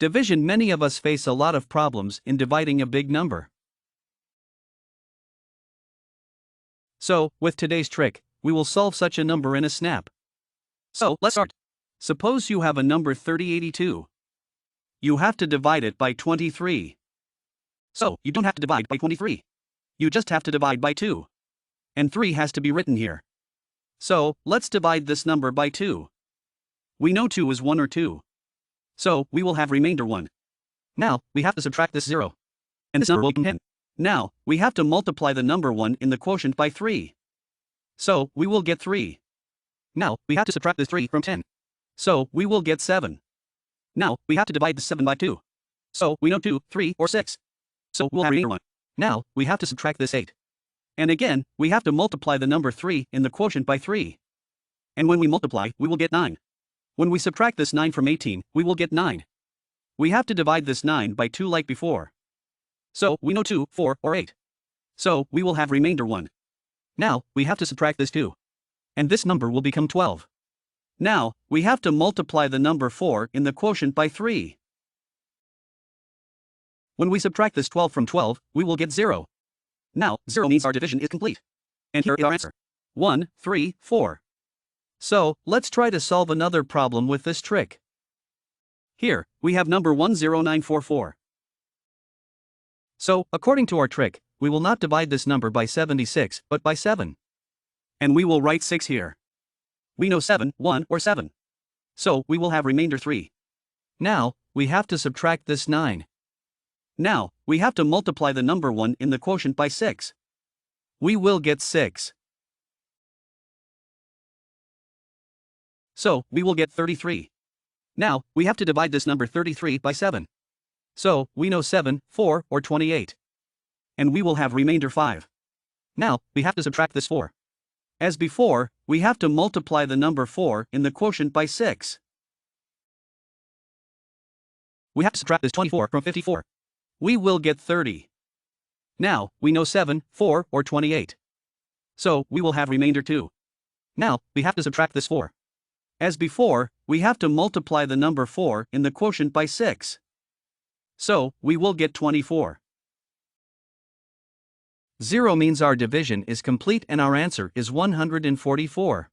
Division. Many of us face a lot of problems in dividing a big number. So, with today's trick, we will solve such a number in a snap. So, let's start. Suppose you have a number 3082. You have to divide it by 23. So, you don't have to divide by 23. You just have to divide by 2. And 3 has to be written here. So, let's divide this number by 2. We know 2 is 1 or 2. So, we will have remainder 1. Now, we have to subtract this 0. And this number will become 10. Now, we have to multiply the number 1 in the quotient by 3. So, we will get 3. Now, we have to subtract this 3 from 10. So, we will get 7. Now, we have to divide the 7 by 2. So, we know 2, 3, or 6. So, we'll have remainder 1. Now, we have to subtract this 8. And again, we have to multiply the number 3 in the quotient by 3. And when we multiply, we will get 9. When we subtract this 9 from 18, we will get 9. We have to divide this 9 by 2 like before. So, we know 2, 4, or 8. So, we will have remainder 1. Now, we have to subtract this 2. And this number will become 12. Now, we have to multiply the number 4 in the quotient by 3. When we subtract this 12 from 12, we will get 0. Now, 0 means our division is complete. And here is our answer. 1, 3, 4. So, let's try to solve another problem with this trick. Here, we have number 10944. So, according to our trick, we will not divide this number by 76, but by 7. And we will write 6 here. We know 7, 1, or 7. So, we will have remainder 3. Now, we have to subtract this 9. Now, we have to multiply the number 1 in the quotient by 6. We will get 6. So, we will get 33. Now, we have to divide this number 33 by 7. So, we know 7, 4, or 28. And we will have remainder 5. Now, we have to subtract this 4. As before, we have to multiply the number 4 in the quotient by 6. We have to subtract this 24 from 54. We will get 30. Now, we know 7, 4, or 28. So, we will have remainder 2. Now, we have to subtract this 4. As before, we have to multiply the number 4 in the quotient by 6. So, we will get 24. 0 means our division is complete and our answer is 144.